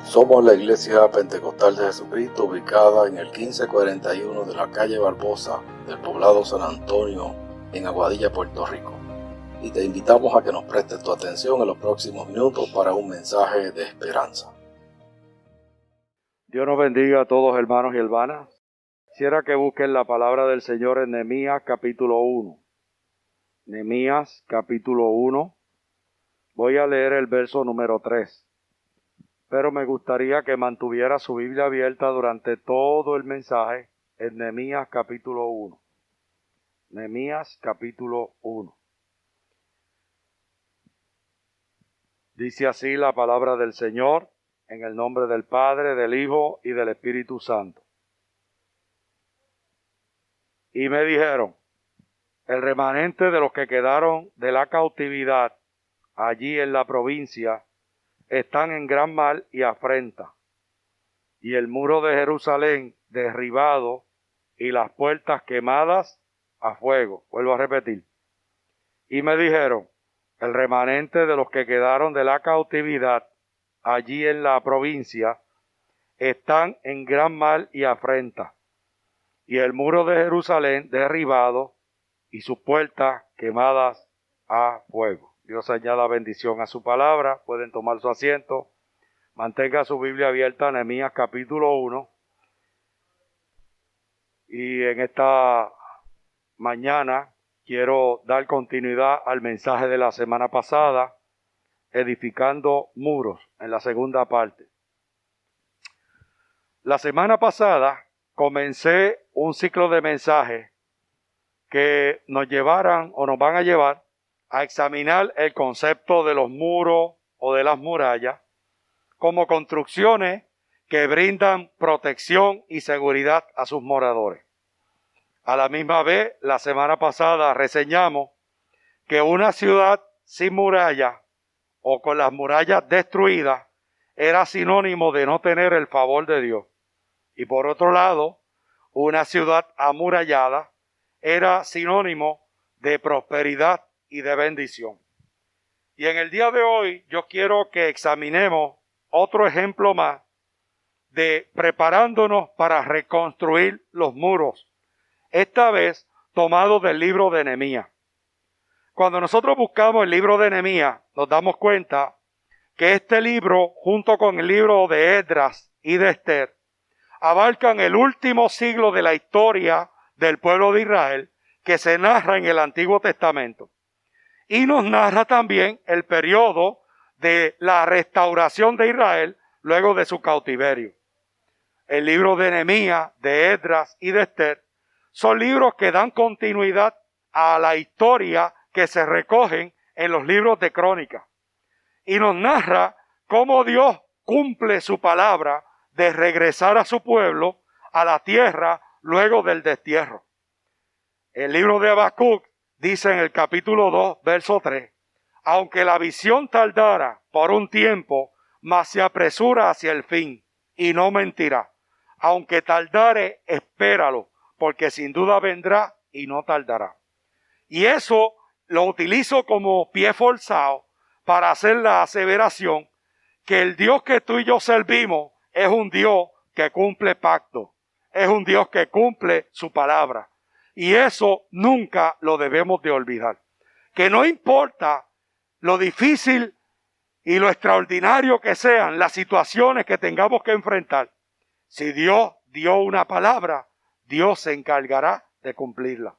Somos la Iglesia Pentecostal de Jesucristo, ubicada en el 1541 de la calle Barbosa del poblado San Antonio, en Aguadilla, Puerto Rico. Y te invitamos a que nos prestes tu atención en los próximos minutos para un mensaje de esperanza. Dios nos bendiga a todos, hermanos y hermanas. Quisiera que busquen la palabra del Señor en Nehemías capítulo 1. Nehemías capítulo 1. Voy a leer el verso número 3. Pero me gustaría que mantuviera su Biblia abierta durante todo el mensaje en Nehemías capítulo 1. Nehemías capítulo 1. Dice así la palabra del Señor, en el nombre del Padre, del Hijo y del Espíritu Santo. Y me dijeron, el remanente de los que quedaron de la cautividad allí en la provincia están en gran mal y afrenta, y el muro de Jerusalén derribado y las puertas quemadas a fuego. Vuelvo a repetir. Y me dijeron, el remanente de los que quedaron de la cautividad allí en la provincia están en gran mal y afrenta, y el muro de Jerusalén derribado y sus puertas quemadas a fuego. Dios añada bendición a su palabra. Pueden tomar su asiento. Mantenga su Biblia abierta en Nehemías capítulo 1. Y en esta mañana quiero dar continuidad al mensaje de la semana pasada, edificando muros, en la segunda parte. La semana pasada comencé un ciclo de mensajes que nos llevaran o nos van a llevar a examinar el concepto de los muros o de las murallas como construcciones que brindan protección y seguridad a sus moradores. A la misma vez, la semana pasada reseñamos que una ciudad sin muralla o con las murallas destruidas era sinónimo de no tener el favor de Dios. Y por otro lado, una ciudad amurallada era sinónimo de prosperidad y de bendición. Y en el día de hoy yo quiero que examinemos otro ejemplo más de preparándonos para reconstruir los muros, esta vez tomado del libro de Nehemías. Cuando nosotros buscamos el libro de Nehemías, nos damos cuenta que este libro, junto con el libro de Esdras y de Esther, abarcan el último siglo de la historia del pueblo de Israel que se narra en el Antiguo Testamento. Y nos narra también el periodo de la restauración de Israel luego de su cautiverio. El libro de Nehemías, de Esdras y de Esther son libros que dan continuidad a la historia que se recogen en los libros de Crónicas. Y nos narra cómo Dios cumple su palabra de regresar a su pueblo a la tierra luego del destierro. El libro de Habacuc dice en el capítulo 2, verso 3, aunque la visión tardara por un tiempo, mas se apresura hacia el fin, y no mentirá. Aunque tardare, espéralo, porque sin duda vendrá y no tardará. Y eso lo utilizo como pie forzado para hacer la aseveración que el Dios que tú y yo servimos es un Dios que cumple pacto, es un Dios que cumple su palabra. Y eso nunca lo debemos de olvidar. Que no importa lo difícil y lo extraordinario que sean las situaciones que tengamos que enfrentar, si Dios dio una palabra, Dios se encargará de cumplirla.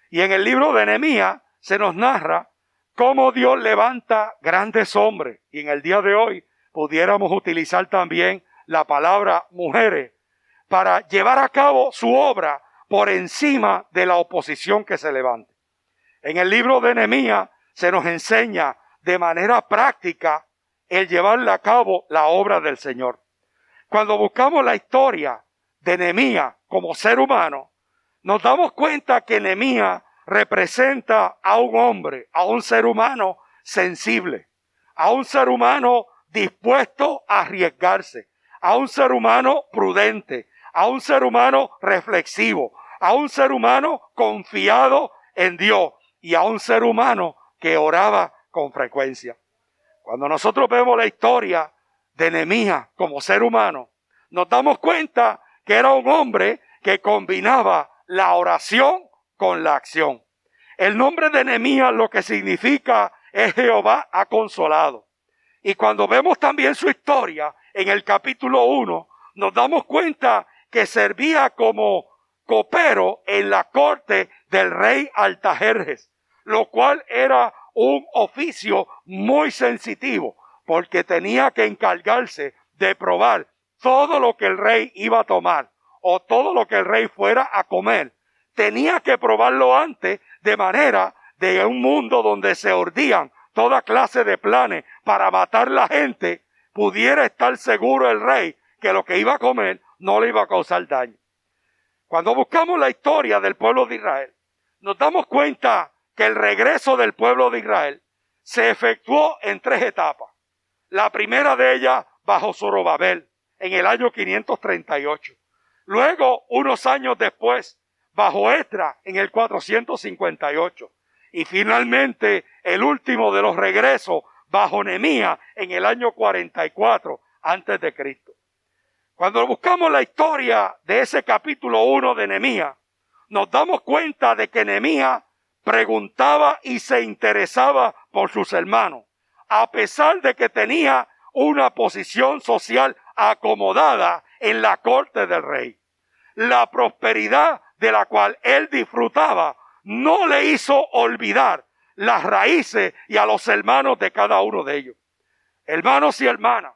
Y en el libro de Nehemías se nos narra cómo Dios levanta grandes hombres. Y en el día de hoy pudiéramos utilizar también la palabra mujeres para llevar a cabo su obra por encima de la oposición que se levante. En el libro de Nehemías se nos enseña de manera práctica el llevarle a cabo la obra del Señor. Cuando buscamos la historia de Nehemías como ser humano, nos damos cuenta que Nehemías representa a un hombre, a un ser humano sensible, a un ser humano dispuesto a arriesgarse, a un ser humano prudente, a un ser humano reflexivo, a un ser humano confiado en Dios y a un ser humano que oraba con frecuencia. Cuando nosotros vemos la historia de Nehemías como ser humano, nos damos cuenta que era un hombre que combinaba la oración con la acción. El nombre de Nehemías lo que significa es Jehová ha consolado. Y cuando vemos también su historia en el capítulo 1, nos damos cuenta que servía como copero en la corte del rey Artajerjes, lo cual era un oficio muy sensitivo, porque tenía que encargarse de probar todo lo que el rey iba a tomar o todo lo que el rey fuera a comer. Tenía que probarlo antes, de manera de un mundo donde se ordían toda clase de planes para matar la gente, pudiera estar seguro el rey que lo que iba a comer no le iba a causar daño. Cuando buscamos la historia del pueblo de Israel, nos damos cuenta que el regreso del pueblo de Israel se efectuó en 3 etapas. La primera de ellas bajo Zorobabel, en el año 538. Luego, unos años después, bajo Esdras, en el 458. Y finalmente, el último de los regresos, bajo Nehemías, en el año 44 antes de Cristo. Cuando buscamos la historia de ese capítulo 1 de Nehemías, nos damos cuenta de que Nehemías preguntaba y se interesaba por sus hermanos, a pesar de que tenía una posición social acomodada en la corte del rey. La prosperidad de la cual él disfrutaba no le hizo olvidar las raíces y a los hermanos de cada uno de ellos. Hermanos y hermanas,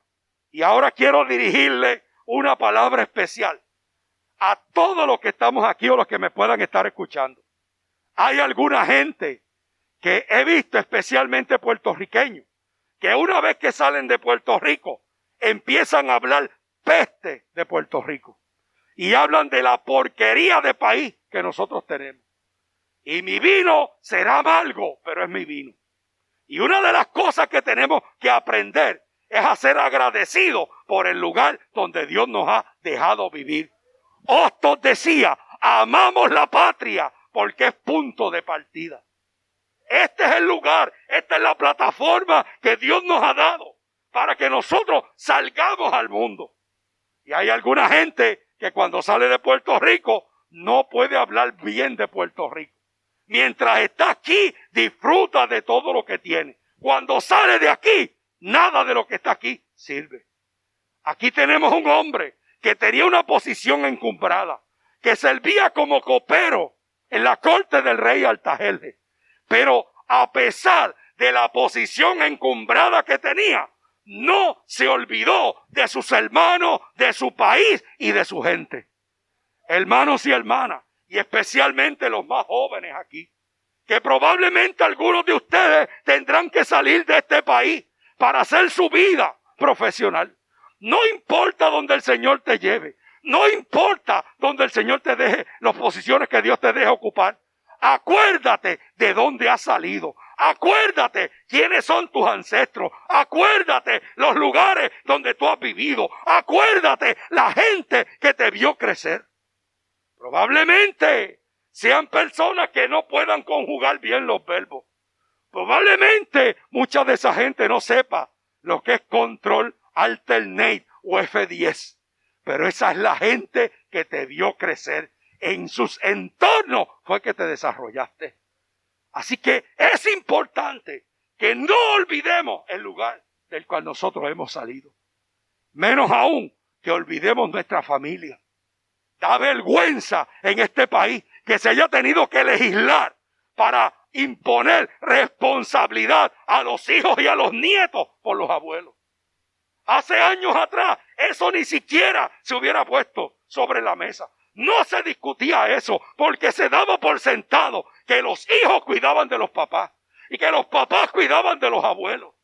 y ahora quiero dirigirle una palabra especial a todos los que estamos aquí o los que me puedan estar escuchando. Hay alguna gente que he visto, especialmente puertorriqueños, que una vez que salen de Puerto Rico empiezan a hablar peste de Puerto Rico y hablan de la porquería de país que nosotros tenemos. Y mi vino será amargo, pero es mi vino. Y una de las cosas que tenemos que aprender es a ser agradecidos por el lugar donde Dios nos ha dejado vivir. Hostos decía, amamos la patria porque es punto de partida. Este es el lugar, esta es la plataforma que Dios nos ha dado para que nosotros salgamos al mundo. Y hay alguna gente que cuando sale de Puerto Rico no puede hablar bien de Puerto Rico. Mientras está aquí, disfruta de todo lo que tiene. Cuando sale de aquí, nada de lo que está aquí sirve. Aquí tenemos un hombre que tenía una posición encumbrada, que servía como copero en la corte del rey Artajerjes. Pero a pesar de la posición encumbrada que tenía, no se olvidó de sus hermanos, de su país y de su gente. Hermanos y hermanas, y especialmente los más jóvenes aquí, que probablemente algunos de ustedes tendrán que salir de este país para hacer su vida profesional. No importa donde el Señor te lleve, no importa donde el Señor te deje, las posiciones que Dios te deje ocupar. Acuérdate de dónde has salido. Acuérdate quiénes son tus ancestros. Acuérdate los lugares donde tú has vivido. Acuérdate la gente que te vio crecer. Probablemente sean personas que no puedan conjugar bien los verbos. Probablemente mucha de esa gente no sepa lo que es control alternate o F10. Pero esa es la gente que te vio crecer. En sus entornos fue que te desarrollaste. Así que es importante que no olvidemos el lugar del cual nosotros hemos salido. Menos aún que olvidemos nuestra familia. Da vergüenza en este país que se haya tenido que legislar para imponer responsabilidad a los hijos y a los nietos por los abuelos. Hace años atrás eso ni siquiera se hubiera puesto sobre la mesa. No se discutía eso porque se daba por sentado que los hijos cuidaban de los papás y que los papás cuidaban de los abuelos.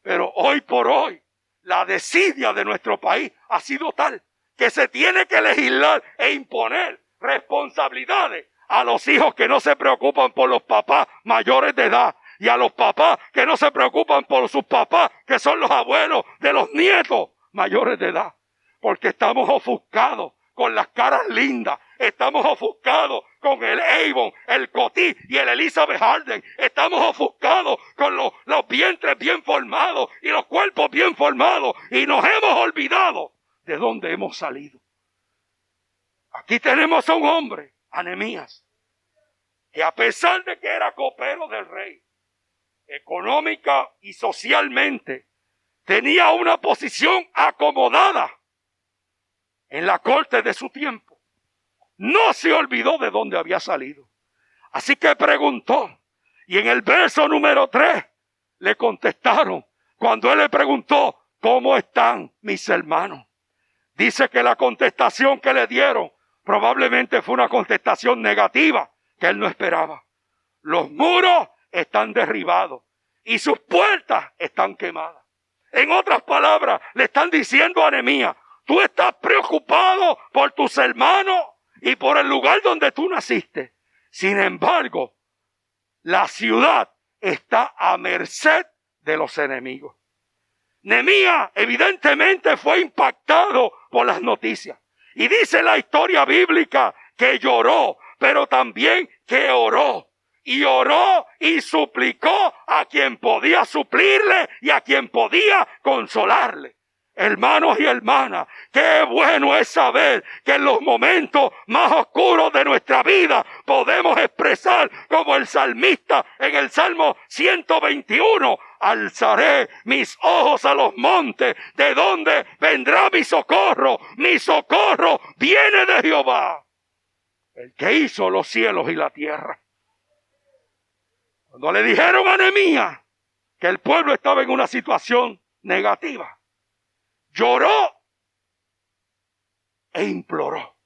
Pero hoy por hoy la desidia de nuestro país ha sido tal que se tiene que legislar e imponer responsabilidades a los hijos que no se preocupan por los papás mayores de edad y a los papás que no se preocupan por sus papás, que son los abuelos de los nietos mayores de edad. Porque estamos ofuscados con las caras lindas. Estamos ofuscados con el Avon, el Coty y el Elizabeth Arden. Estamos ofuscados con los vientres bien formados y los cuerpos bien formados. Y nos hemos olvidado de dónde hemos salido. Aquí tenemos a un hombre, a Nehemías, que a pesar de que era copero del rey, económica y socialmente, tenía una posición acomodada en la corte de su tiempo. No se olvidó de dónde había salido. Así que preguntó. Y en el verso número 3 le contestaron. Cuando él le preguntó, ¿cómo están mis hermanos? Dice que la contestación que le dieron probablemente fue una contestación negativa que él no esperaba. Los muros están derribados y sus puertas están quemadas. En otras palabras, le están diciendo a Nehemías, tú estás preocupado por tus hermanos y por el lugar donde tú naciste. Sin embargo, la ciudad está a merced de los enemigos. Nehemías evidentemente fue impactado por las noticias. Y dice la historia bíblica que lloró, pero también que oró. Y oró y suplicó a quien podía suplirle y a quien podía consolarle. Hermanos y hermanas, qué bueno es saber que en los momentos más oscuros de nuestra vida podemos expresar como el salmista en el Salmo 121, alzaré mis ojos a los montes, ¿de dónde vendrá mi socorro? Mi socorro viene de Jehová, el que hizo los cielos y la tierra. Cuando le dijeron a Nehemías que el pueblo estaba en una situación negativa, lloró e imploró.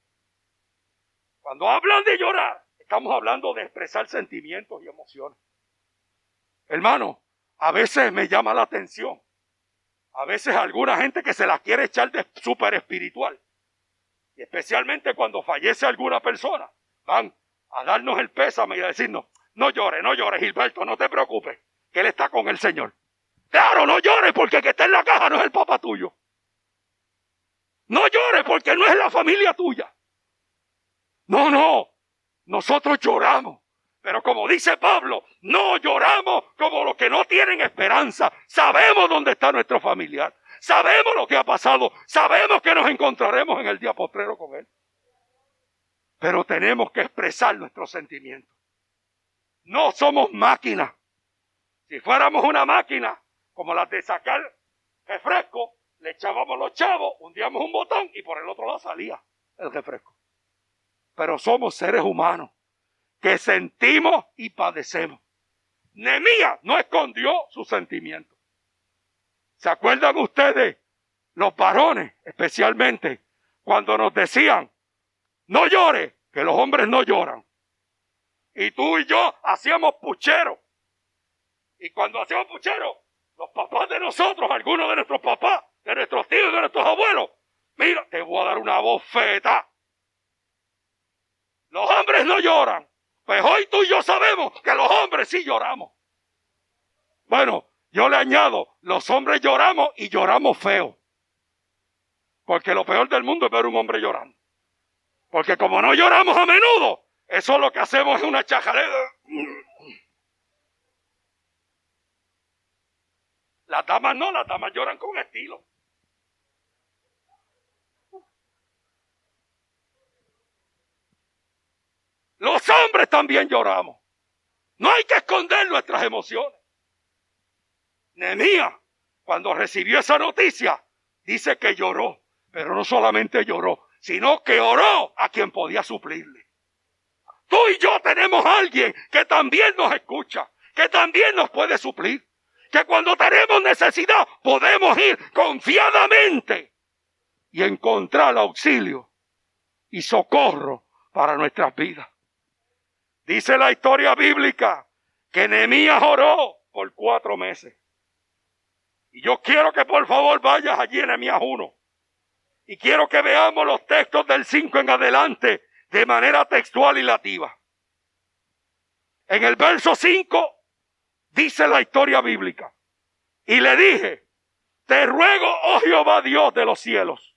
Cuando hablan de llorar, estamos hablando de expresar sentimientos y emociones. Hermano, a veces me llama la atención. A veces alguna gente que se la quiere echar de súper espiritual. Y especialmente cuando fallece alguna persona, van a darnos el pésame y a decirnos, no llores, Gilberto, no te preocupes, que él está con el Señor. Claro, no llores porque el que está en la caja no es el papá tuyo. No llores porque no es la familia tuya. No, nosotros lloramos. Pero como dice Pablo, no lloramos como los que no tienen esperanza. Sabemos dónde está nuestro familiar. Sabemos lo que ha pasado. Sabemos que nos encontraremos en el día postrero con él. Pero tenemos que expresar nuestros sentimientos. No somos máquinas. Si fuéramos una máquina, como las de sacar refresco, le echábamos los chavos, hundíamos un botón y por el otro lado salía el refresco. Pero somos seres humanos que sentimos y padecemos. Nehemías no escondió sus sentimientos. ¿Se acuerdan ustedes, los varones especialmente, cuando nos decían, no llores, que los hombres no lloran? Y tú y yo hacíamos puchero. Y cuando hacíamos puchero, los papás de nosotros, algunos de nuestros papás, de nuestros tíos, de nuestros abuelos, mira, te voy a dar una bofeta. Los hombres no lloran. Pues hoy tú y yo sabemos que los hombres sí lloramos. Bueno, yo le añado, los hombres lloramos y lloramos feo. Porque lo peor del mundo es ver un hombre llorando. Porque como no lloramos a menudo, eso lo que hacemos es una chajalera. Las damas no, las damas lloran con estilo. Los hombres también lloramos. No hay que esconder nuestras emociones. Nehemías, cuando recibió esa noticia, dice que lloró. Pero no solamente lloró, sino que oró a quien podía suplirle. Tú y yo tenemos a alguien que también nos escucha, que también nos puede suplir. Que cuando tenemos necesidad podemos ir confiadamente y encontrar auxilio y socorro para nuestras vidas. Dice la historia bíblica que Nehemías oró por 4 meses. Y yo quiero que por favor vayas allí en Nehemías 1. Y quiero que veamos los textos del 5 en adelante de manera textual y lativa. En el verso 5 dice la historia bíblica. Y le dije, te ruego, oh Jehová Dios de los cielos,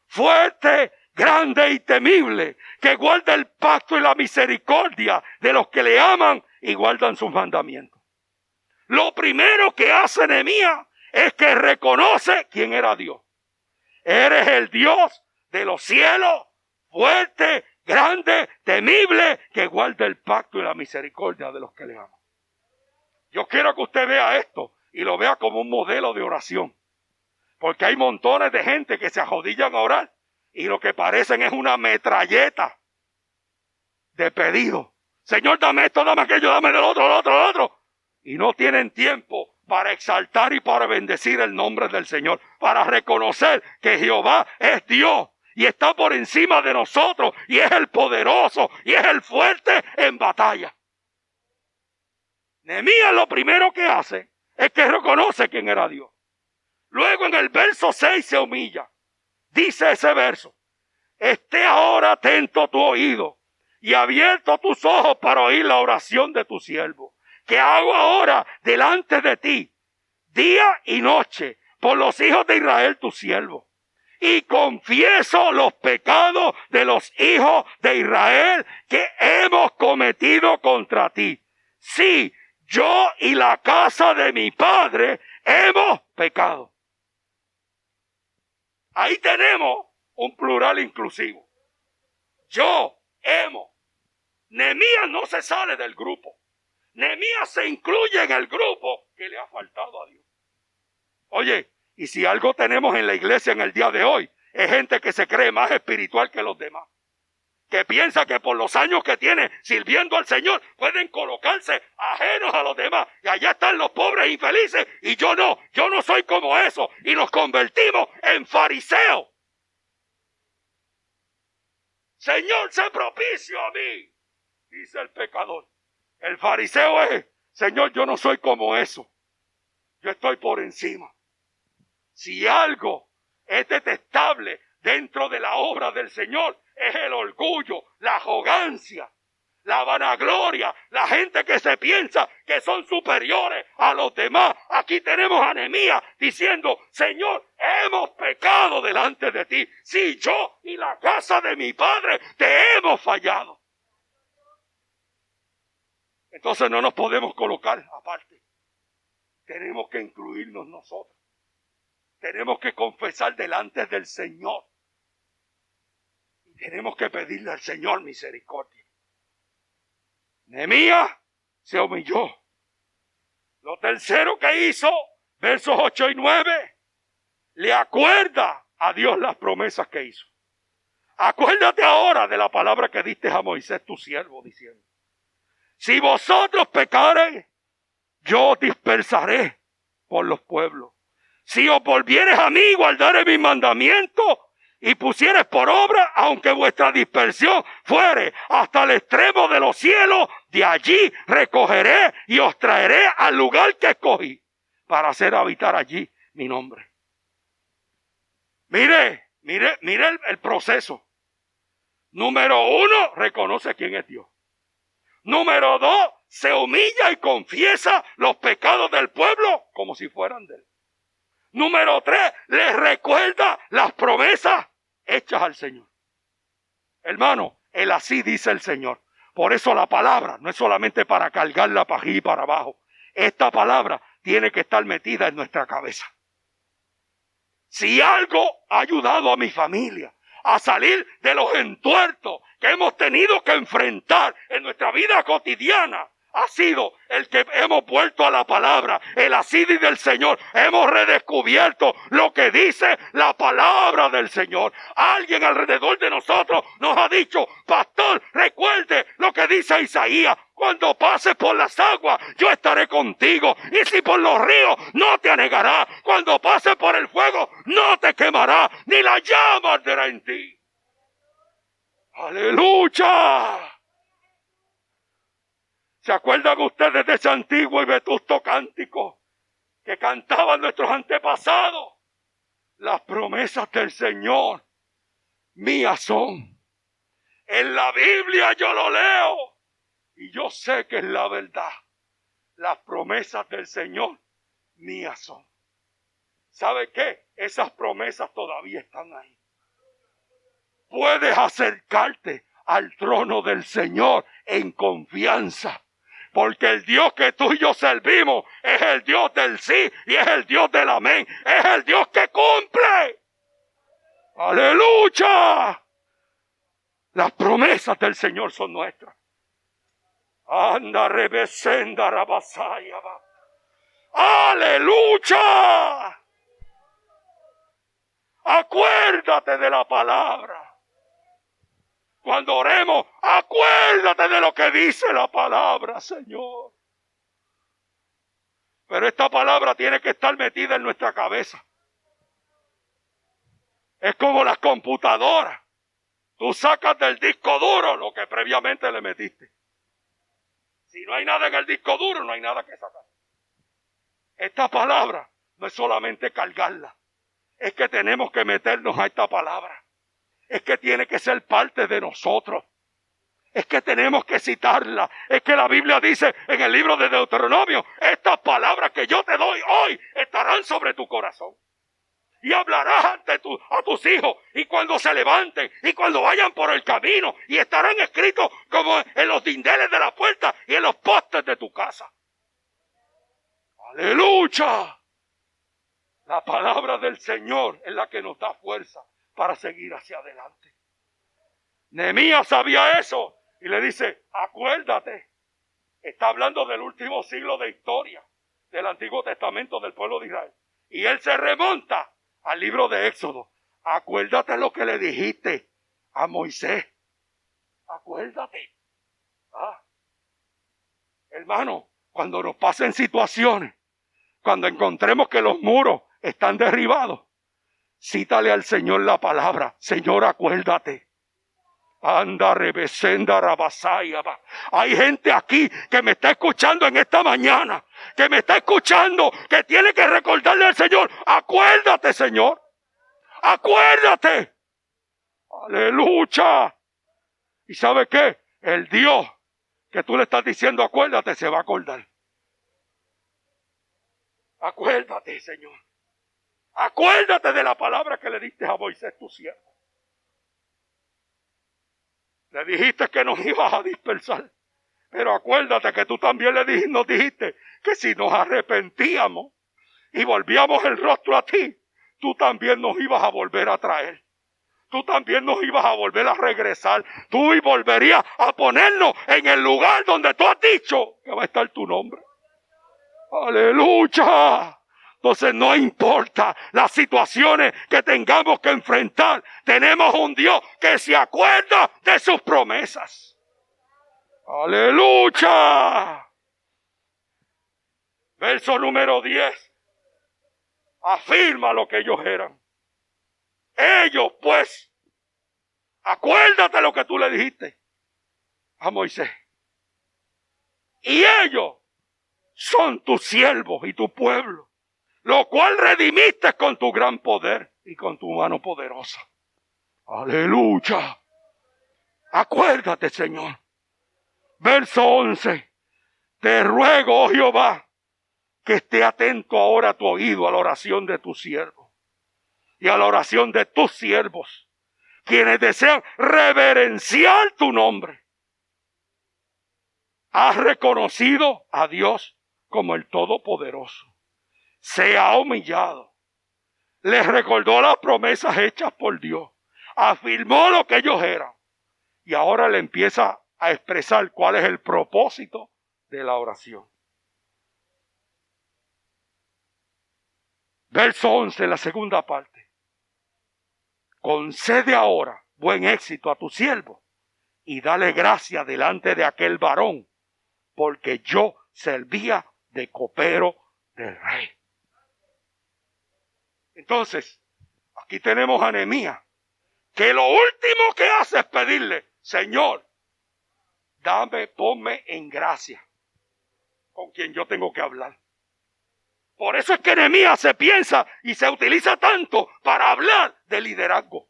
fuerte, grande y temible, que guarda el pacto y la misericordia de los que le aman y guardan sus mandamientos. Lo primero que hace Nehemías es que reconoce quién era Dios. Eres el Dios de los cielos, fuerte, grande, temible, que guarda el pacto y la misericordia de los que le aman. Yo quiero que usted vea esto y lo vea como un modelo de oración. Porque hay montones de gente que se arrodillan a orar y lo que parecen es una metralleta de pedido. Señor, dame esto, dame aquello, dame del otro. Y no tienen tiempo para exaltar y para bendecir el nombre del Señor, para reconocer que Jehová es Dios y está por encima de nosotros y es el poderoso y es el fuerte en batalla. Nehemías lo primero que hace es que reconoce quién era Dios. Luego en el verso 6 se humilla. Dice ese verso: esté ahora atento tu oído y abierto tus ojos para oír la oración de tu siervo, que hago ahora delante de ti, día y noche, por los hijos de Israel tu siervo. Y confieso los pecados de los hijos de Israel que hemos cometido contra ti. Sí, yo y la casa de mi padre hemos pecado. Ahí tenemos un plural inclusivo. Yo, hemos. Nehemías no se sale del grupo. Nehemías se incluye en el grupo que le ha faltado a Dios. Oye, y si algo tenemos en la iglesia en el día de hoy, es gente que se cree más espiritual que los demás. Que piensa que por los años que tiene sirviendo al Señor pueden colocarse ajenos a los demás. Y allá están los pobres infelices y yo no soy como eso. Y nos convertimos en fariseos. Señor, sé propicio a mí, dice el pecador. El fariseo es: Señor, yo no soy como eso. Yo estoy por encima. Si algo es detestable dentro de la obra del Señor, es el orgullo, la arrogancia, la vanagloria, la gente que se piensa que son superiores a los demás. Aquí tenemos a Nehemías diciendo: Señor, hemos pecado delante de ti. Sí, yo y la casa de mi padre te hemos fallado. Entonces no nos podemos colocar aparte. Tenemos que incluirnos nosotros. Tenemos que confesar delante del Señor. Y tenemos que pedirle al Señor misericordia. Nehemías se humilló. Lo tercero que hizo, versos 8 y 9, le acuerda a Dios las promesas que hizo. Acuérdate ahora de la palabra que diste a Moisés tu siervo, diciendo: si vosotros pecareis, yo os dispersaré por los pueblos. Si os volviereis a mí, guardaréis mis mandamientos y pusiereis por obra, aunque vuestra dispersión fuere hasta el extremo de los cielos, de allí recogeré y os traeré al lugar que escogí para hacer habitar allí mi nombre. Mire el proceso. Número 1, reconoce quién es Dios. Número 2, se humilla y confiesa los pecados del pueblo como si fueran de él. Número 3, les recuerda las promesas hechas al Señor. Hermano, él así dice el Señor. Por eso la palabra no es solamente para cargarla para arriba y para abajo. Esta palabra tiene que estar metida en nuestra cabeza. Si algo ha ayudado a mi familia a salir de los entuertos que hemos tenido que enfrentar en nuestra vida cotidiana, ha sido el que hemos vuelto a la palabra, el asidir del Señor. Hemos redescubierto lo que dice la palabra del Señor. Alguien alrededor de nosotros nos ha dicho: pastor, recuerde lo que dice Isaías: cuando pases por las aguas, yo estaré contigo. Y si por los ríos, no te anegará. Cuando pases por el fuego, no te quemará, ni la llama arderá en ti. ¡Aleluya! ¿Se acuerdan ustedes de ese antiguo y vetusto cántico que cantaban nuestros antepasados? Las promesas del Señor mías son. En la Biblia yo lo leo y yo sé que es la verdad. Las promesas del Señor mías son. ¿Sabe qué? Esas promesas todavía están ahí. puedes acercarte al trono del Señor en confianza. Porque el Dios que tú y yo servimos es el Dios del sí y es el Dios del amén. Es el Dios que cumple. ¡Aleluya! Las promesas del Señor son nuestras. Anda rebesenda rabasaya. ¡Aleluya! Acuérdate de la palabra. Cuando oremos, acuérdate de lo que dice la palabra, Señor. Pero esta palabra tiene que estar metida en nuestra cabeza. Es como las computadoras. Tú sacas del disco duro lo que previamente le metiste. Si no hay nada en el disco duro, no hay nada que sacar. Esta palabra no es solamente cargarla. Es que tenemos que meternos a esta palabra. Es que tiene que ser parte de nosotros. Es que tenemos que citarla. Es que la Biblia dice en el libro de Deuteronomio, estas palabras que yo te doy hoy estarán sobre tu corazón. Y hablarás a tus hijos, y cuando se levanten, y cuando vayan por el camino, y estarán escritos como en los dinteles de la puerta y en los postes de tu casa. ¡Aleluya! La palabra del Señor es la que nos da fuerza para seguir hacia adelante. Nehemías sabía eso y le dice, acuérdate, está hablando del último siglo de historia del Antiguo Testamento del pueblo de Israel. Y él se remonta al libro de Éxodo. Acuérdate lo que le dijiste a Moisés. Acuérdate. Hermano, cuando nos pasen situaciones, cuando encontremos que los muros están derribados, cítale al Señor la palabra. Señor, acuérdate. Anda rebesenda rabasaya. Hay gente aquí que me está escuchando en esta mañana, que me está escuchando, que tiene que recordarle al Señor, acuérdate, Señor. Acuérdate. Aleluya. ¿Y sabe qué? El Dios que tú le estás diciendo acuérdate se va a acordar. Acuérdate, Señor. Acuérdate de la palabra que le diste a Moisés tu siervo. Le dijiste que nos ibas a dispersar. Pero acuérdate que tú también nos dijiste que si nos arrepentíamos y volvíamos el rostro a ti, tú también nos ibas a volver a traer. Tú también nos ibas a volver a regresar. Tú y volverías a ponernos en el lugar donde tú has dicho que va a estar tu nombre. ¡Aleluya! Entonces no importa las situaciones que tengamos que enfrentar. Tenemos un Dios que se acuerda de sus promesas. ¡Aleluya! Verso número 10. Afirma lo que ellos eran. Ellos pues, acuérdate lo que tú le dijiste a Moisés. Y ellos son tus siervos y tu pueblo, lo cual redimiste con tu gran poder y con tu mano poderosa. Aleluya. Acuérdate, Señor. Verso 11. Te ruego, oh Jehová, que esté atento ahora a tu oído a la oración de tu siervo y a la oración de tus siervos, quienes desean reverenciar tu nombre. Has reconocido a Dios como el Todopoderoso. Se ha humillado. Les recordó las promesas hechas por Dios. Afirmó lo que ellos eran. Y ahora le empieza a expresar cuál es el propósito de la oración. Verso 11, la segunda parte. Concede ahora buen éxito a tu siervo y dale gracia delante de aquel varón, porque yo servía de copero del rey. Entonces, aquí tenemos a Nehemías, que lo último que hace es pedirle, Señor, ponme en gracia con quien yo tengo que hablar. Por eso es que Nehemías se piensa y se utiliza tanto para hablar de liderazgo.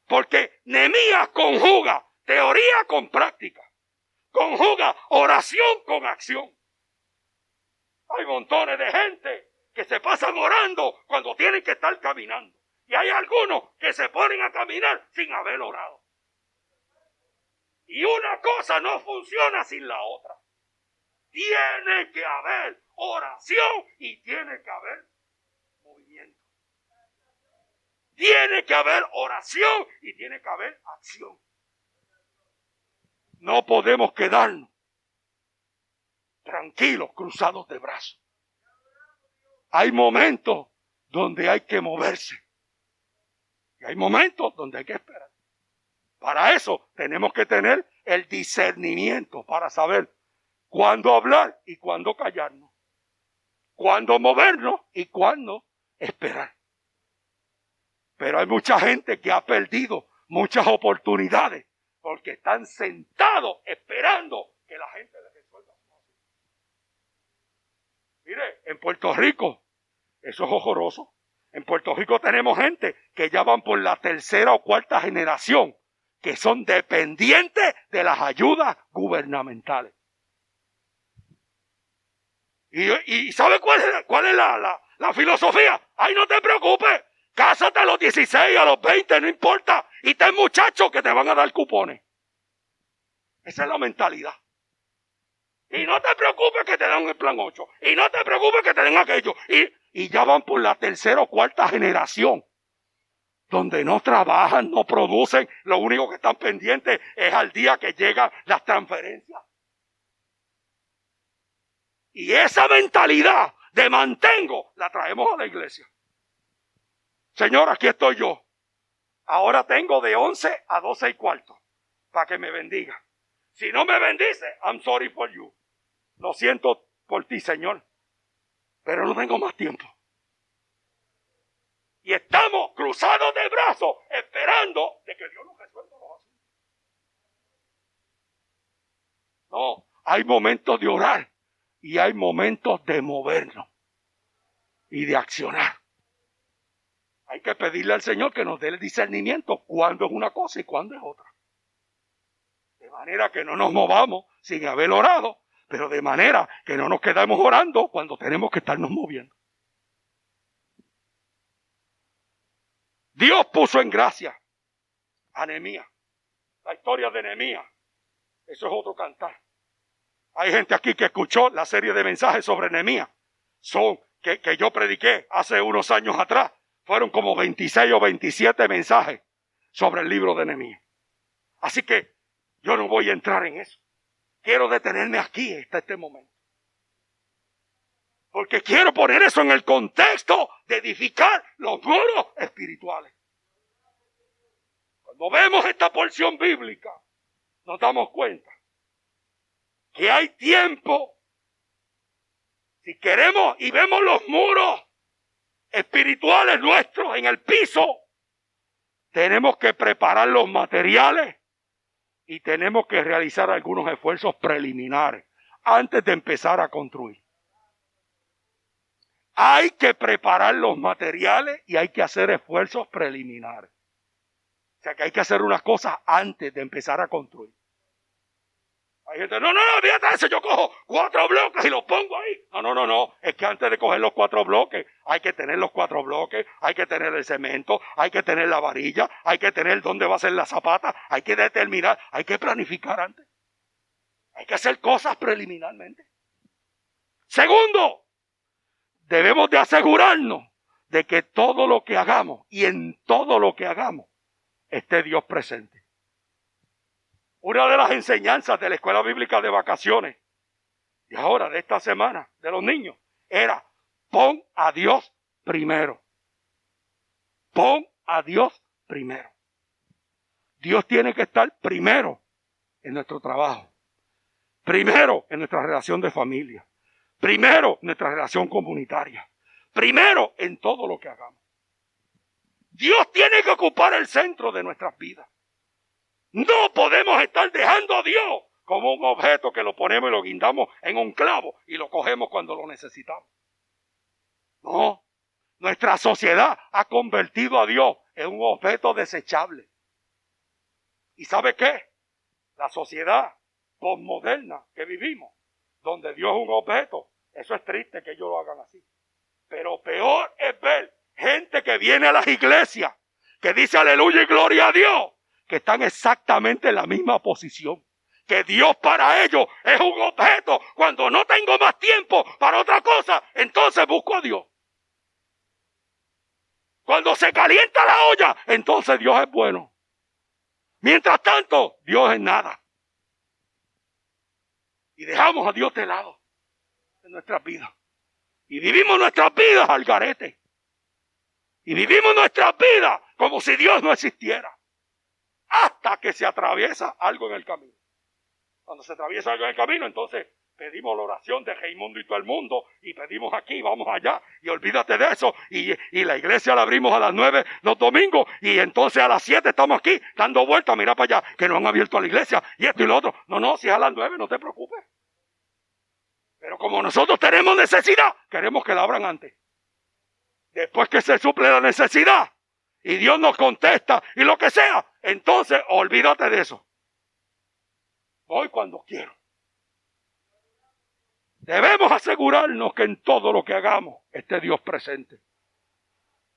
Porque Nehemías conjuga teoría con práctica. Conjuga oración con acción. Hay montones de gente que se pasan orando cuando tienen que estar caminando. Y hay algunos que se ponen a caminar sin haber orado. Y una cosa no funciona sin la otra. Tiene que haber oración y tiene que haber movimiento. Tiene que haber oración y tiene que haber acción. No podemos quedarnos tranquilos, cruzados de brazos. Hay momentos donde hay que moverse. Y hay momentos donde hay que esperar. Para eso tenemos que tener el discernimiento para saber cuándo hablar y cuándo callarnos. Cuándo movernos y cuándo esperar. Pero hay mucha gente que ha perdido muchas oportunidades porque están sentados esperando que la gente les resuelva. Mire, en Puerto Rico, eso es horroroso. En Puerto Rico tenemos gente que ya van por la tercera o cuarta generación que son dependientes de las ayudas gubernamentales. ¿Y sabe cuál es la filosofía? Ay, no te preocupes, cásate a los 16, a los 20, no importa, y ten muchachos que te van a dar cupones. Esa es la mentalidad. Y no te preocupes que te dan el plan 8, y no te preocupes que te den aquello, y ya van por la tercera o cuarta generación, donde no trabajan, no producen, lo único que están pendientes es al día que llegan las transferencias. Y esa mentalidad de mantengo la traemos a la iglesia. Señor, aquí estoy yo. Ahora tengo de 11 a 12 y cuarto para que me bendiga. Si no me bendice, I'm sorry for you. Lo siento por ti, Señor. Pero no tengo más tiempo. Y estamos cruzados de brazos esperando de que Dios nos resuelva los asuntos. No, hay momentos de orar y hay momentos de movernos y de accionar. Hay que pedirle al Señor que nos dé el discernimiento cuándo es una cosa y cuándo es otra. De manera que no nos movamos sin haber orado, pero de manera que no nos quedamos orando cuando tenemos que estarnos moviendo. Dios puso en gracia a Nehemías. La historia de Nehemías, eso es otro cantar. Hay gente aquí que escuchó la serie de mensajes sobre Nehemías. Que yo prediqué hace unos años atrás. Fueron como 26 o 27 mensajes sobre el libro de Nehemías. Así que yo no voy a entrar en eso. Quiero detenerme aquí hasta este momento. Porque quiero poner eso en el contexto de edificar los muros espirituales. Cuando vemos esta porción bíblica, nos damos cuenta que hay tiempo. Si queremos y vemos los muros espirituales nuestros en el piso, tenemos que preparar los materiales y tenemos que realizar algunos esfuerzos preliminares antes de empezar a construir. Hay que preparar los materiales y hay que hacer esfuerzos preliminares. O sea que hay que hacer unas cosas antes de empezar a construir. Hay gente, no, fíjate eso, yo cojo 4 bloques y los pongo ahí. No. Es que antes de coger los 4 bloques, hay que tener los 4 bloques, hay que tener el cemento, hay que tener la varilla, hay que tener dónde va a ser la zapata, hay que determinar, hay que planificar antes. Hay que hacer cosas preliminarmente. Segundo, debemos de asegurarnos de que todo lo que hagamos y en todo lo que hagamos esté Dios presente. Una de las enseñanzas de la escuela bíblica de vacaciones, y ahora de esta semana, de los niños, era pon a Dios primero. Pon a Dios primero. Dios tiene que estar primero en nuestro trabajo, primero en nuestra relación de familia, primero en nuestra relación comunitaria, primero en todo lo que hagamos. Dios tiene que ocupar el centro de nuestras vidas. No podemos estar dejando a Dios como un objeto que lo ponemos y lo guindamos en un clavo y lo cogemos cuando lo necesitamos. No, nuestra sociedad ha convertido a Dios en un objeto desechable. ¿Y sabe qué? La sociedad posmoderna que vivimos, donde Dios es un objeto, eso es triste que ellos lo hagan así. Pero peor es ver gente que que viene a las iglesias, que dice aleluya y gloria a Dios, que están exactamente en la misma posición. Que Dios para ellos es un objeto. Cuando no tengo más tiempo para otra cosa, entonces busco a Dios. Cuando se calienta la olla, entonces Dios es bueno. Mientras tanto, Dios es nada. Y dejamos a Dios de lado en nuestras vidas. Y vivimos nuestras vidas al garete. Y vivimos nuestras vidas como si Dios no existiera. Hasta que se atraviesa algo en el camino. Cuando se atraviesa algo en el camino, entonces pedimos la oración de Raimundo y todo el mundo. Y pedimos aquí, vamos allá. Y olvídate de eso. Y la iglesia la abrimos a las 9 los domingos. Y entonces a las 7 estamos aquí dando vueltas. Mira para allá, que no han abierto la iglesia. Y esto y lo otro. No, si es a las 9, no te preocupes. Pero como nosotros tenemos necesidad, queremos que la abran antes. Después que se suple la necesidad y Dios nos contesta y lo que sea, entonces olvídate de eso. Voy cuando quiero. Debemos asegurarnos que en todo lo que hagamos esté Dios presente.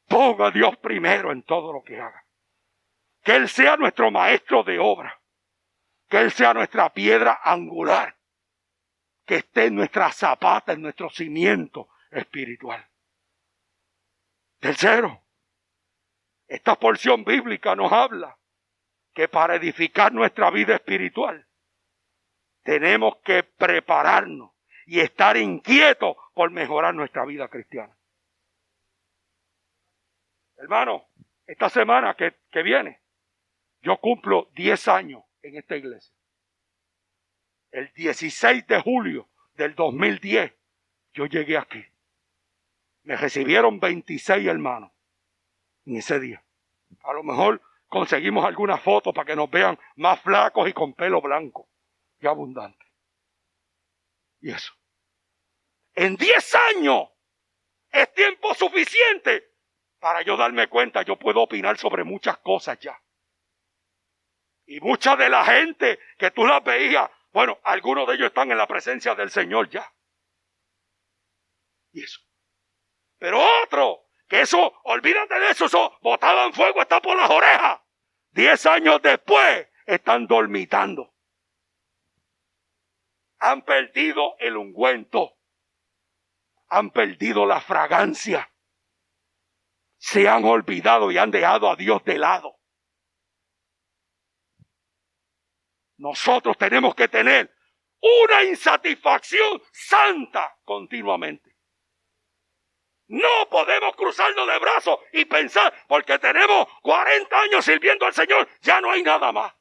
Ponga a Dios primero en todo lo que haga. Que Él sea nuestro maestro de obra. Que Él sea nuestra piedra angular. Que esté en nuestra zapata, en nuestro cimiento espiritual. Tercero, esta porción bíblica nos habla que para edificar nuestra vida espiritual tenemos que prepararnos y estar inquietos por mejorar nuestra vida cristiana. Hermano, esta semana que viene, yo cumplo 10 años en esta iglesia. El 16 de julio del 2010, yo llegué aquí. Me recibieron 26 hermanos en ese día. A lo mejor conseguimos algunas fotos para que nos vean más flacos y con pelo blanco y abundante. Y eso. En 10 años es tiempo suficiente para yo darme cuenta. Yo puedo opinar sobre muchas cosas ya. Y mucha de la gente que tú las veías, bueno, algunos de ellos están en la presencia del Señor ya. Y eso. Pero otro, que eso, olvídate de eso, eso botado en fuego está por las orejas. 10 años después, están dormitando. Han perdido el ungüento. Han perdido la fragancia. Se han olvidado y han dejado a Dios de lado. Nosotros tenemos que tener una insatisfacción santa continuamente. No podemos cruzarnos de brazos y pensar, porque tenemos 40 años sirviendo al Señor, ya no hay nada más.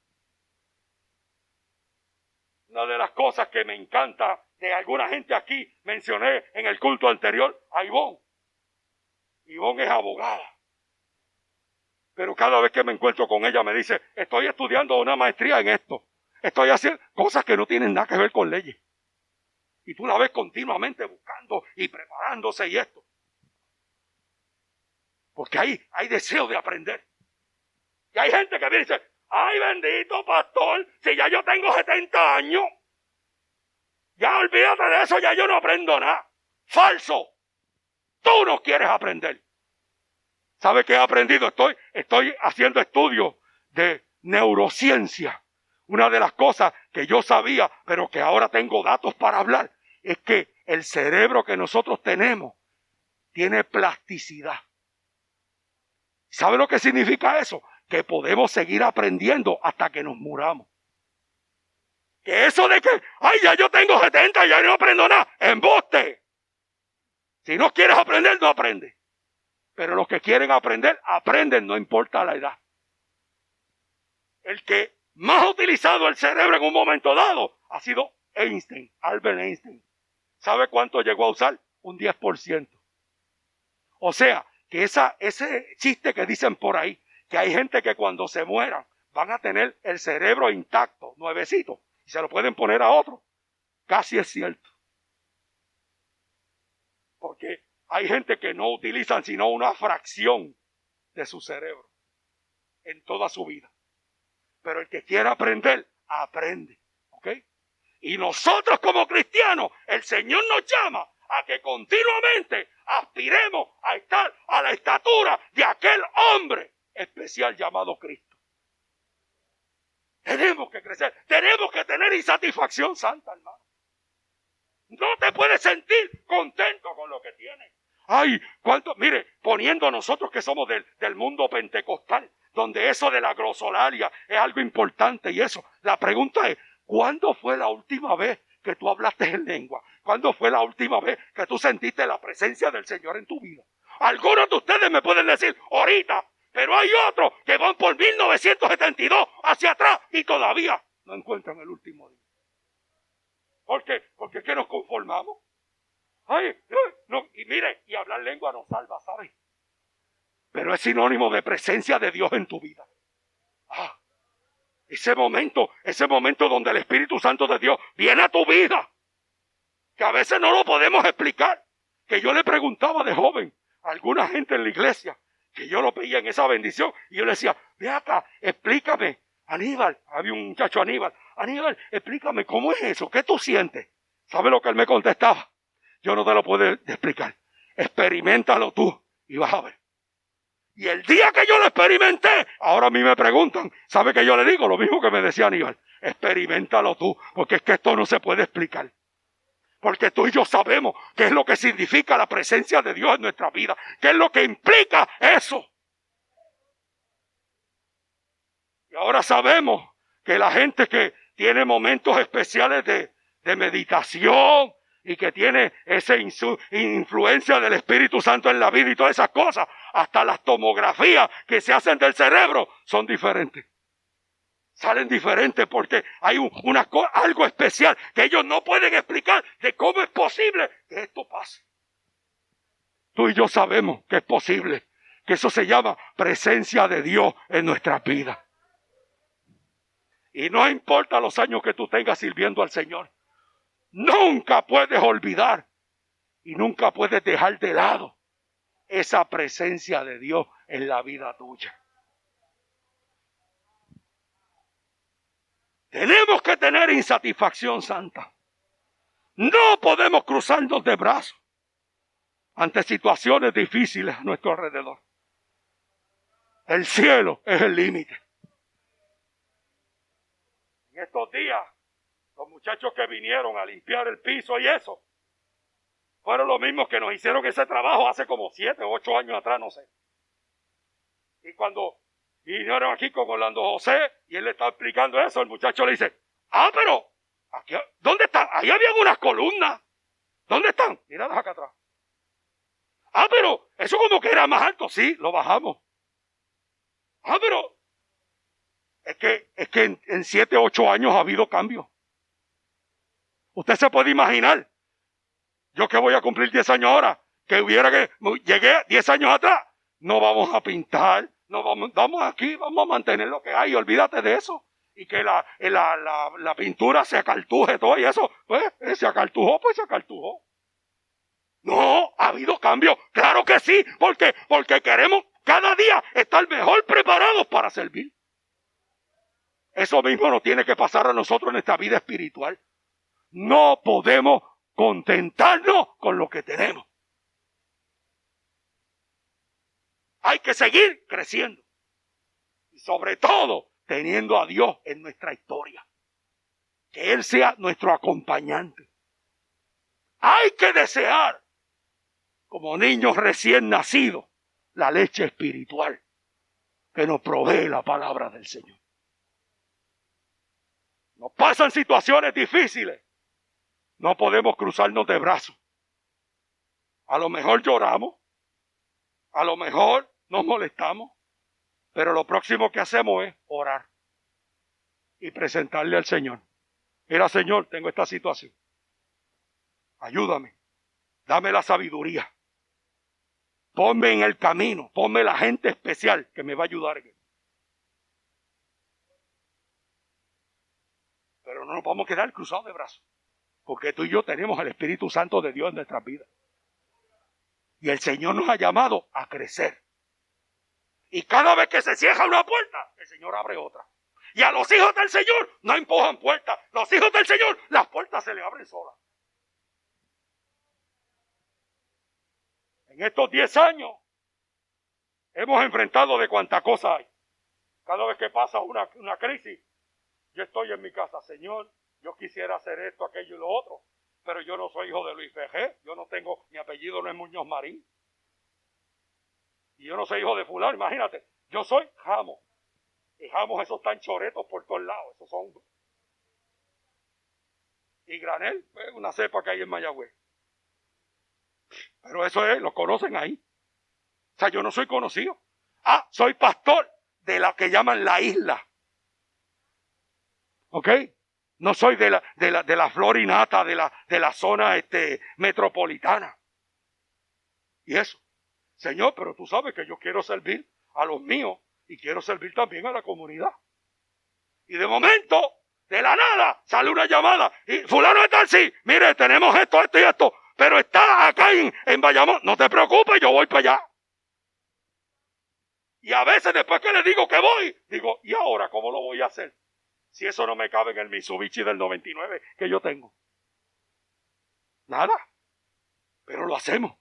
Una de las cosas que me encanta de alguna gente aquí, mencioné en el culto anterior a Ivonne. Ivonne es abogada. Pero cada vez que me encuentro con ella me dice, estoy estudiando una maestría en esto. Estoy haciendo cosas que no tienen nada que ver con leyes. Y tú la ves continuamente buscando y preparándose y esto. Porque hay deseo de aprender. Y hay gente que viene y dice, ay bendito pastor, si ya yo tengo 70 años, ya olvídate de eso, ya yo no aprendo nada. Falso. Tú no quieres aprender. ¿Sabe qué he aprendido? Estoy haciendo estudios de neurociencia. Una de las cosas que yo sabía, pero que ahora tengo datos para hablar, es que el cerebro que nosotros tenemos tiene plasticidad. ¿Sabe lo que significa eso? Que podemos seguir aprendiendo hasta que nos muramos. Que eso de que, ay, ya yo tengo 70 y ya no aprendo nada, embuste. Si no quieres aprender, no aprendes. Pero los que quieren aprender, aprenden, no importa la edad. El que más ha utilizado el cerebro en un momento dado ha sido Einstein, Albert Einstein. ¿Sabe cuánto llegó a usar? Un 10%. O sea, que ese chiste que dicen por ahí, que hay gente que cuando se mueran van a tener el cerebro intacto, nuevecito, y se lo pueden poner a otro. Casi es cierto. Porque hay gente que no utilizan sino una fracción de su cerebro en toda su vida. Pero el que quiera aprender, aprende. ¿Ok? Y nosotros como cristianos, el Señor nos llama a que continuamente aspiremos a estar a la estatura de aquel hombre especial llamado Cristo. Tenemos que crecer, tenemos que tener insatisfacción santa, hermano. No te puedes sentir contento con lo que tienes. Ay, cuánto, mire, poniendo nosotros que somos del mundo pentecostal, donde eso de la glosolalia es algo importante y eso. La pregunta es, ¿cuándo fue la última vez que tú hablaste en lengua? ¿Cuándo fue la última vez que tú sentiste la presencia del Señor en tu vida? Algunos de ustedes me pueden decir, ahorita, pero hay otros que van por 1972 hacia atrás y todavía no encuentran el último día. ¿Por qué? Porque es que nos conformamos. Ay, no, y mire, y hablar lengua nos salva, ¿sabes? Pero es sinónimo de presencia de Dios en tu vida. Ese momento donde el Espíritu Santo de Dios viene a tu vida, que a veces no lo podemos explicar. Que yo le preguntaba de joven a alguna gente en la iglesia, que yo lo veía en esa bendición, y yo le decía, ve acá, explícame, Aníbal, había un muchacho Aníbal, explícame, ¿cómo es eso? ¿Qué tú sientes? ¿Sabe lo que él me contestaba? Yo no te lo puedo explicar. Experiméntalo tú y vas a ver. Y el día que yo lo experimenté, ahora a mí me preguntan, ¿sabe qué yo le digo? Lo mismo que me decía Aníbal. Experiméntalo tú, porque es que esto no se puede explicar. Porque tú y yo sabemos qué es lo que significa la presencia de Dios en nuestra vida. ¿Qué es lo que implica eso? Y ahora sabemos que la gente que tiene momentos especiales de meditación y que tiene esa influencia del Espíritu Santo en la vida y todas esas cosas, hasta las tomografías que se hacen del cerebro son diferentes. Salen diferentes porque hay algo especial que ellos no pueden explicar de cómo es posible que esto pase. Tú y yo sabemos que es posible, que eso se llama presencia de Dios en nuestras vidas. Y no importa los años que tú tengas sirviendo al Señor, nunca puedes olvidar y nunca puedes dejar de lado esa presencia de Dios en la vida tuya. Tenemos que tener insatisfacción santa. No podemos cruzarnos de brazos ante situaciones difíciles a nuestro alrededor. El cielo es el límite. En estos días, los muchachos que vinieron a limpiar el piso y eso, fueron los mismos que nos hicieron ese trabajo hace como 7 o 8 años atrás, no sé. Y cuando vinieron aquí con Orlando José y él le estaba explicando eso, el muchacho le dice, pero, aquí, ¿dónde están? Ahí habían unas columnas. ¿Dónde están? Míralas acá atrás. Pero, eso como que era más alto. Sí, lo bajamos. Pero, es que en 7 o 8 años ha habido cambios. Usted se puede imaginar, yo que voy a cumplir 10 años ahora, llegué 10 años atrás, no vamos a pintar, no vamos aquí, vamos a mantener lo que hay, olvídate de eso. Y que la pintura se acartuje todo y eso, pues se acartujó. No, ha habido cambios, claro que sí, porque queremos cada día estar mejor preparados para servir. Eso mismo nos tiene que pasar a nosotros en esta vida espiritual. No podemos contentarnos con lo que tenemos. Hay que seguir creciendo. Y sobre todo, teniendo a Dios en nuestra historia. Que Él sea nuestro acompañante. Hay que desear, como niños recién nacidos, la leche espiritual que nos provee la palabra del Señor. Nos pasan situaciones difíciles. No podemos cruzarnos de brazos. A lo mejor lloramos. A lo mejor nos molestamos. Pero lo próximo que hacemos es orar. Y presentarle al Señor. Mira, Señor, tengo esta situación. Ayúdame. Dame la sabiduría. Ponme en el camino. Ponme la gente especial que me va a ayudar en esto. Pero no nos vamos a quedar cruzados de brazos. Porque tú y yo tenemos el Espíritu Santo de Dios en nuestras vidas. Y el Señor nos ha llamado a crecer. Y cada vez que se cierra una puerta, el Señor abre otra. Y a los hijos del Señor no empujan puertas. Los hijos del Señor, las puertas se le abren solas. En estos 10 años hemos enfrentado de cuánta cosa hay. Cada vez que pasa una crisis, yo estoy en mi casa, Señor, yo quisiera hacer esto, aquello y lo otro, pero yo no soy hijo de Luis Fejé, yo no tengo, mi apellido no es Muñoz Marín, y yo no soy hijo de fulano, imagínate, yo soy Jamo, y Jamos esos están choretos por todos lados, esos son, y Granel, pues, una cepa que hay en Mayagüez, pero eso es, lo conocen ahí, o sea, yo no soy conocido, soy pastor de la que llaman la isla, ¿ok? No soy de la florinata, de la zona metropolitana. Y eso. Señor, pero tú sabes que yo quiero servir a los míos y quiero servir también a la comunidad. Y de momento, de la nada, sale una llamada. Y fulano de tal, sí, mire, tenemos esto y esto. Pero está acá en Bayamón. No te preocupes, yo voy para allá. Y a veces después que le digo que voy, digo, ¿y ahora cómo lo voy a hacer? Si eso no me cabe en el Mitsubishi del 99 que yo tengo. Nada. Pero lo hacemos.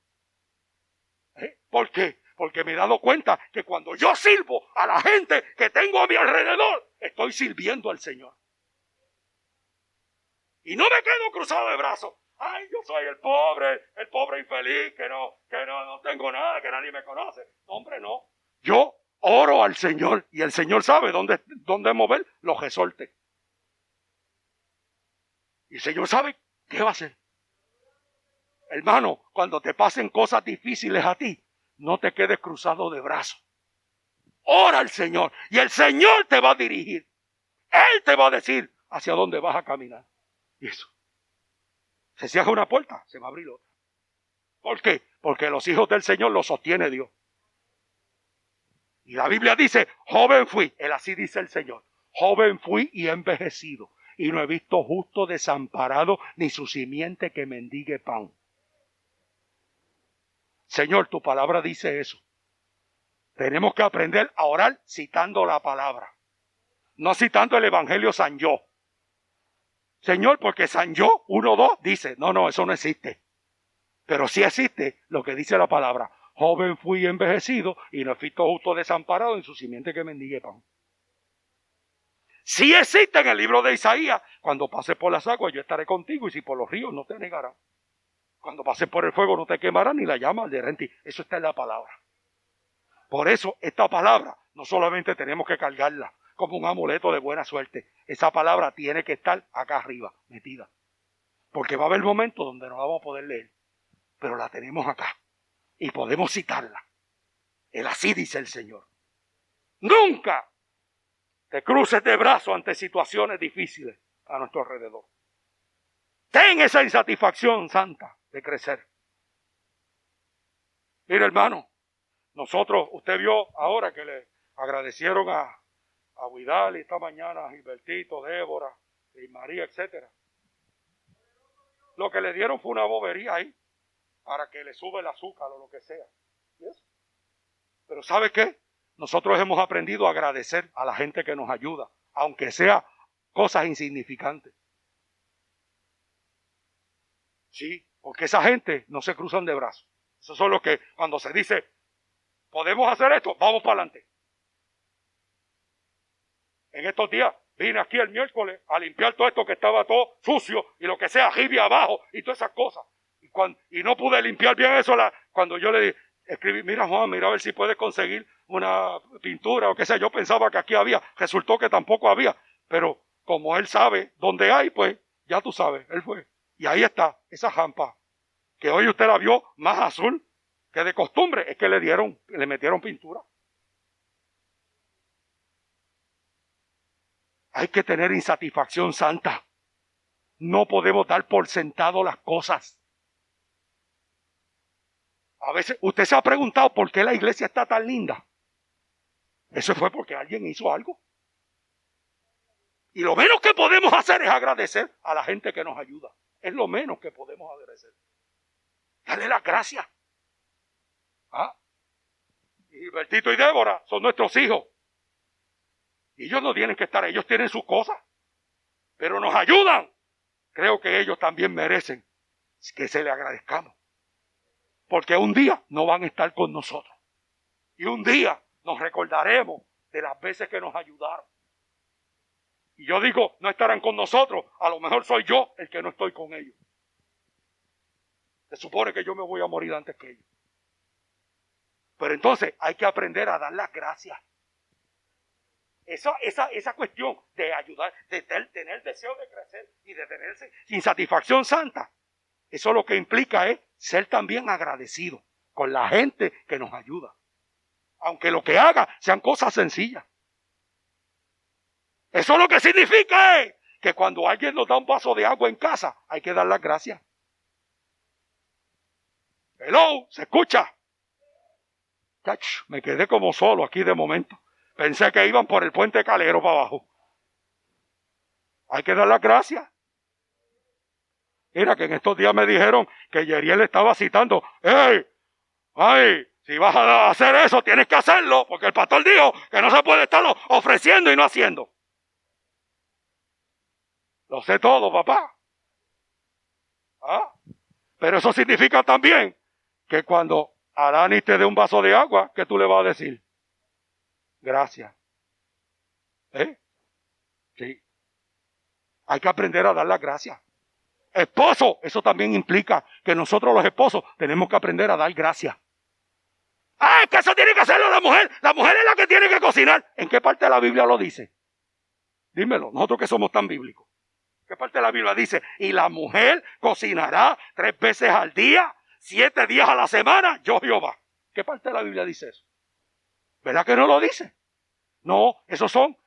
¿Por qué? Porque me he dado cuenta que cuando yo sirvo a la gente que tengo a mi alrededor, estoy sirviendo al Señor. Y no me quedo cruzado de brazos. Ay, yo soy el pobre infeliz, que no tengo nada, que nadie me conoce. No, hombre, no. Yo oro al Señor y el Señor sabe dónde mover los resortes. Y el Señor sabe qué va a hacer. Hermano, cuando te pasen cosas difíciles a ti, no te quedes cruzado de brazos. Ora al Señor y el Señor te va a dirigir. Él te va a decir hacia dónde vas a caminar. Y eso. Se cierra una puerta, se va a abrir otra. ¿Por qué? Porque los hijos del Señor los sostiene Dios. Y la Biblia dice, joven fui, él así dice el Señor, joven fui y he envejecido, y no he visto justo desamparado, ni su simiente que mendigue pan. Señor, tu palabra dice eso. Tenemos que aprender a orar citando la palabra, no citando el Evangelio San Yo. Señor, porque San Yo 1:2 dice, no, eso no existe. Pero sí existe lo que dice la palabra. Joven fui envejecido y no he visto justo desamparado en su simiente que mendigue pan. Sí existe en el libro de Isaías, cuando pases por las aguas yo estaré contigo y si por los ríos no te negarán. Cuando pases por el fuego no te quemarán ni la llama arderá en ti. Eso está en la palabra. Por eso esta palabra no solamente tenemos que cargarla como un amuleto de buena suerte. Esa palabra tiene que estar acá arriba, metida. Porque va a haber momentos donde no la vamos a poder leer. Pero la tenemos acá. Y podemos citarla. Él así dice el Señor. Nunca te cruces de brazos ante situaciones difíciles a nuestro alrededor. Ten esa insatisfacción santa de crecer. Mire, hermano, nosotros, usted vio ahora que le agradecieron a Huidal y esta mañana a Gilbertito, Débora y María, etcétera. Lo que le dieron fue una bobería ahí para que le sube el azúcar o lo que sea. ¿Yes? Pero ¿sabe qué? Nosotros hemos aprendido a agradecer a la gente que nos ayuda, aunque sea cosas insignificantes. Sí, porque esa gente no se cruzan de brazos. Esos son los que cuando se dice, podemos hacer esto, vamos para adelante. En estos días vine aquí el miércoles a limpiar todo esto que estaba todo sucio y lo que sea, jibia abajo y todas esas cosas. Y no pude limpiar bien eso cuando yo le escribí, mira Juan, mira a ver si puedes conseguir una pintura o qué sea. Yo pensaba que aquí había, resultó que tampoco había, pero como él sabe dónde hay, pues ya tú sabes, él fue. Y ahí está, esa jampa, que hoy usted la vio más azul que de costumbre, es que le metieron pintura. Hay que tener insatisfacción santa. No podemos dar por sentado las cosas. A veces usted se ha preguntado por qué la iglesia está tan linda. Eso fue porque alguien hizo algo. Y lo menos que podemos hacer es agradecer a la gente que nos ayuda. Es lo menos que podemos agradecer. Dale las gracias. Y Gilbertito y Débora son nuestros hijos. Y ellos no tienen que estar, ellos tienen sus cosas. Pero nos ayudan. Creo que ellos también merecen que se le agradezcamos. Porque un día no van a estar con nosotros. Y un día nos recordaremos de las veces que nos ayudaron. Y yo digo, no estarán con nosotros. A lo mejor soy yo el que no estoy con ellos. Se supone que yo me voy a morir antes que ellos. Pero entonces hay que aprender a dar las gracias. Esa cuestión de ayudar, de tener deseo de crecer y de tenerse insatisfacción santa, eso lo que implica es ser también agradecido con la gente que nos ayuda. Aunque lo que haga sean cosas sencillas. Eso lo que significa es que cuando alguien nos da un vaso de agua en casa, hay que dar las gracias. Hello, ¿se escucha? Me quedé como solo aquí de momento. Pensé que iban por el puente Calero para abajo. Hay que dar las gracias. Mira que en estos días me dijeron que Yeriel estaba citando, ¡Ey! ¡Ay! Si vas a hacer eso, tienes que hacerlo, porque el pastor dijo que no se puede estarlo ofreciendo y no haciendo. Lo sé todo, papá. ¿Ah? Pero eso significa también que cuando Arani te dé un vaso de agua, ¿qué tú le vas a decir? Gracias. Sí. Hay que aprender a dar las gracias. Esposo, eso también implica que nosotros los esposos tenemos que aprender a dar gracias. ¡Ah, es que eso tiene que hacerlo la mujer! La mujer es la que tiene que cocinar. ¿En qué parte de la Biblia lo dice? Dímelo, nosotros que somos tan bíblicos. ¿Qué parte de la Biblia dice? Y la mujer cocinará 3 veces al día, 7 días a la semana, yo Jehová. ¿Qué parte de la Biblia dice eso? ¿Verdad que no lo dice? No, esos son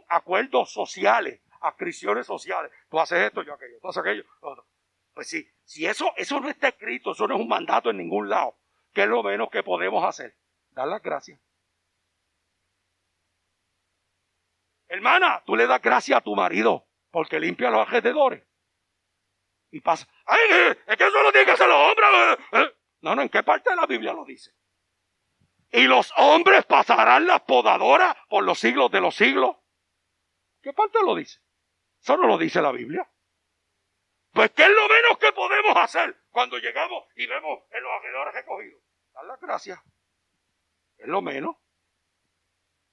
acuerdos sociales, adscripciones sociales. Tú haces esto, yo aquello, tú haces aquello. No. Pues sí, si eso no está escrito, eso no es un mandato en ningún lado. ¿Qué es lo menos que podemos hacer? Dar las gracias. Hermana, tú le das gracias a tu marido porque limpia los alrededores. Y pasa, ¡ay, es que eso lo tienen que hacer los hombres! No, ¿en qué parte de la Biblia lo dice? Y los hombres pasarán las podadoras por los siglos de los siglos. ¿Qué parte lo dice? Eso no lo dice la Biblia. Pues ¿qué es lo menos que podemos hacer cuando llegamos y vemos en los alrededores recogidos? Dar las gracias. Es lo menos.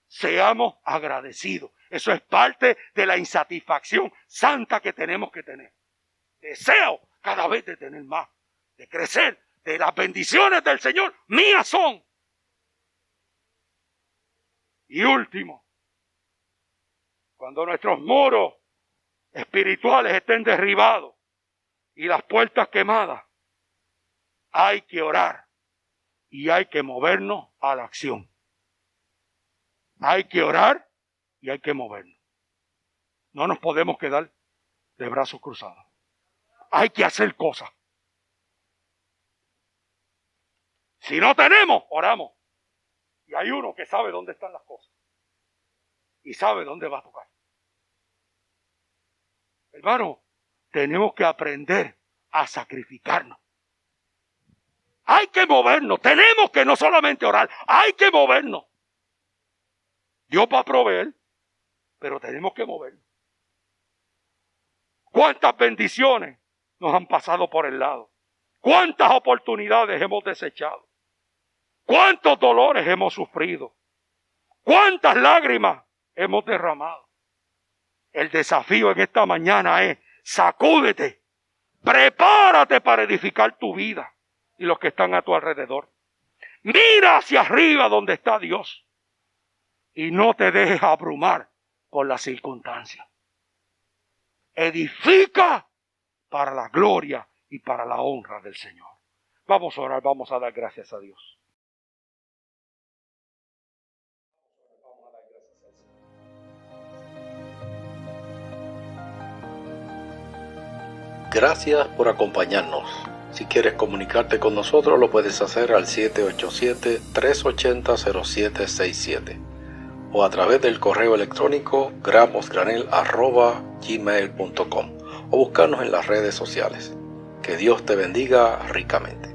Seamos agradecidos. Eso es parte de la insatisfacción santa que tenemos que tener. Deseo cada vez de tener más, de crecer, de las bendiciones del Señor, mías son. Y último, cuando nuestros muros espirituales estén derribados y las puertas quemadas, hay que orar y hay que movernos a la acción. Hay que orar y hay que movernos. No nos podemos quedar de brazos cruzados. Hay que hacer cosas. Si no tenemos, oramos. Y hay uno que sabe dónde están las cosas. Y sabe dónde va a tocar. Hermano, tenemos que aprender a sacrificarnos. Hay que movernos. Tenemos que no solamente orar, hay que movernos. Dios va a proveer, pero tenemos que movernos. ¿Cuántas bendiciones nos han pasado por el lado? ¿Cuántas oportunidades hemos desechado? ¿Cuántos dolores hemos sufrido? ¿Cuántas lágrimas hemos derramado? El desafío en esta mañana es: sacúdete, prepárate para edificar tu vida y los que están a tu alrededor. Mira hacia arriba donde está Dios y no te dejes abrumar por las circunstancias. Edifica para la gloria y para la honra del Señor. Vamos a orar, vamos a dar gracias a Dios. Gracias por acompañarnos. Si quieres comunicarte con nosotros, lo puedes hacer al 787-380-0767 o a través del correo electrónico gramosgranel@gmail.com o buscarnos en las redes sociales. Que Dios te bendiga ricamente.